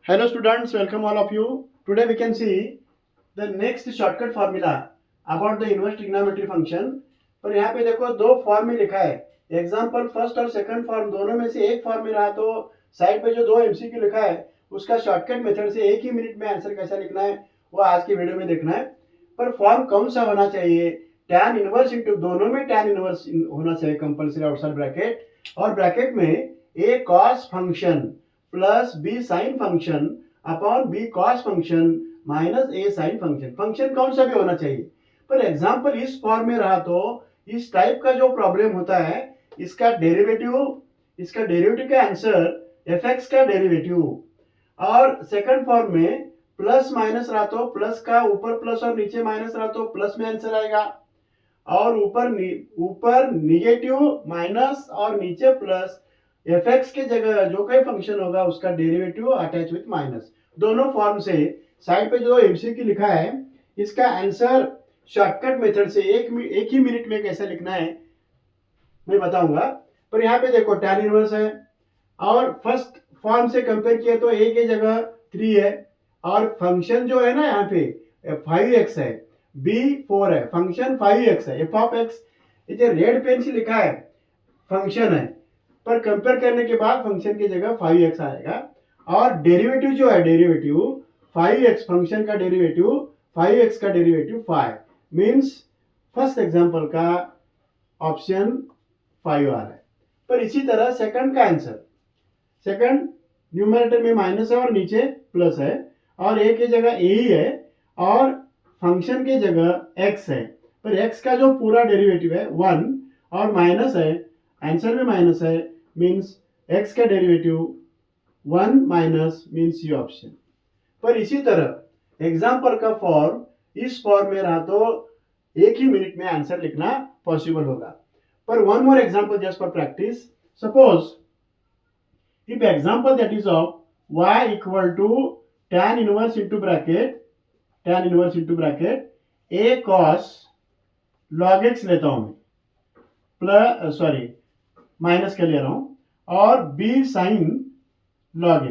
Hello students, welcome all of you. Today we can see the next shortcut formula about the inverse trigonometry function. पर यहाँ पे देखो दो form में लिखा है. एग्जाम्पल फर्स्ट और सेकंड फॉर्म दोनों में से एक फॉर्म में रहा तो साइड पे जो दो एमसीक्यू लिखा है उसका शॉर्टकट मेथड से एक ही मिनट में आंसर कैसा लिखना है वो आज की वीडियो में देखना है. पर फॉर्म कौन सा होना चाहिए? tan इनवर्स इंटू दोनों में tan इनवर्स होना चाहिए कंपल्सरी आउटसाइड ब्रैकेट, और ब्रैकेट में a cos function plus B sine function upon B cos function minus A sine function. Function कौन सा भी होना चाहिए. पर एग्जांपल इस फॉर्म में रहा तो इस टाइप का जो प्रॉब्लम होता है इसका डेरिवेटिव का आंसर एफ एक्स का डेरिवेटिव, और सेकंड फॉर्म में प्लस माइनस रहा तो प्लस का ऊपर प्लस और नीचे माइनस रहा तो प्लस में आंसर आएगा, और ऊपर निगेटिव माइनस और नीचे प्लस एफ एक्स के जगह जो कोई फंक्शन होगा उसका डेरिवेटिव अटैच विथ माइनस. दोनों फॉर्म से साइड पे जो एमसीक्यू लिखा है इसका आंसर शॉर्टकट मेथड से एक ही मिनट में कैसे लिखना है मैं बताऊंगा. पर यहाँ पे देखो tan इनवर्स है और फर्स्ट फॉर्म से कंपेयर किया तो a के जगह 3 है, और फंक्शन जो है ना यहाँ पे 5x है, b 4 है, फंक्शन 5x है, f ऑफ x इसे रेड पेन से लिखा है फंक्शन है, पर कंपेयर करने के बाद फंक्शन की जगह 5x आएगा, और डेरिवेटिव जो है डेरिवेटिव 5x फंक्शन का डेरिवेटिव 5x का डेरिवेटिव 5 मींस फर्स्ट एग्जांपल का ऑप्शन 5 आ रहा है. पर इसी तरह सेकंड का आंसर, सेकंड न्यूमरेटर में माइनस है और नीचे प्लस है, और a की जगह a ही है और फंक्शन की जगह x है, पर x का जो पूरा डेरिवेटिव है 1 और माइनस है, आंसर में माइनस है मींस x का डेरिवेटिव 1 माइनस मींस ये ऑप्शन. पर इसी तरह एग्जांपल का फॉर्म इस फॉर्म में रहा तो एक ही मिनट में आंसर लिखना पॉसिबल होगा. पर one more example just for practice. Suppose if example that is of y equal to tan inverse into bracket a cos log x लेता हूं मैं, प्लस सॉरी माइनस के ले रहा हूं, और b sin log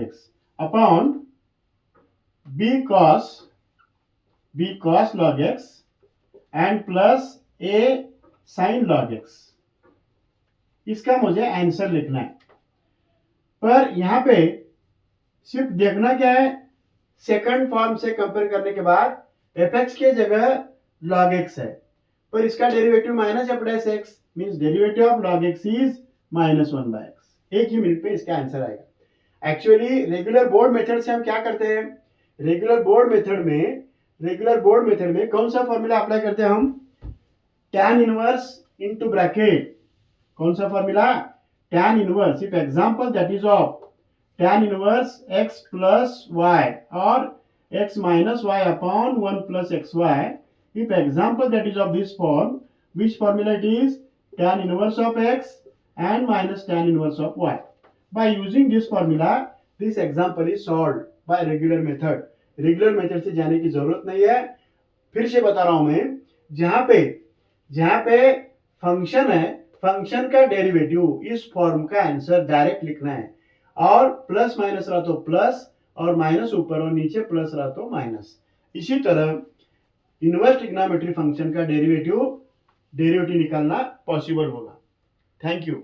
x upon b cos log x and plus a sin log x. इसका मुझे आंसर लिखना है. पर यहां पे सिर्फ देखना क्या है, सेकंड फॉर्म से कंपेयर करने के बाद एफ एक्स के जगह log x है, पर इसका derivative minus F dash X means derivative of log x is minus 1 by x. एक ही मिनट पे इसका आंसर आएगा. एक्चुअली रेगुलर बोर्ड मेथड से हम क्या करते हैं, रेगुलर बोर्ड मेथड में कौन सा फॉर्मूला अप्लाई करते हैं हम, tan इनवर्स इनटू ब्रैकेट. कौन सा formula, tan inverse. If example that is of tan inverse x plus y और x minus y upon 1 plus xy. If example that is of this form, which formula it is, tan inverse of x and minus tan inverse of y. By using this formula, this example is solved by regular method. Regular method से जाने की जरूरत नहीं है. फिर से बता रहा हूं मैं, जहां पे फंक्शन है, फंक्शन का डेरिवेटिव इस फॉर्म का आंसर डायरेक्ट लिखना है, और प्लस माइनस रहा तो प्लस और माइनस ऊपर और नीचे प्लस रहा तो माइनस. इसी तरह इनवर्स ट्रिग्नोमेट्री फंक्शन का डेरिवेटिव निकालना पॉसिबल होगा. Thank you.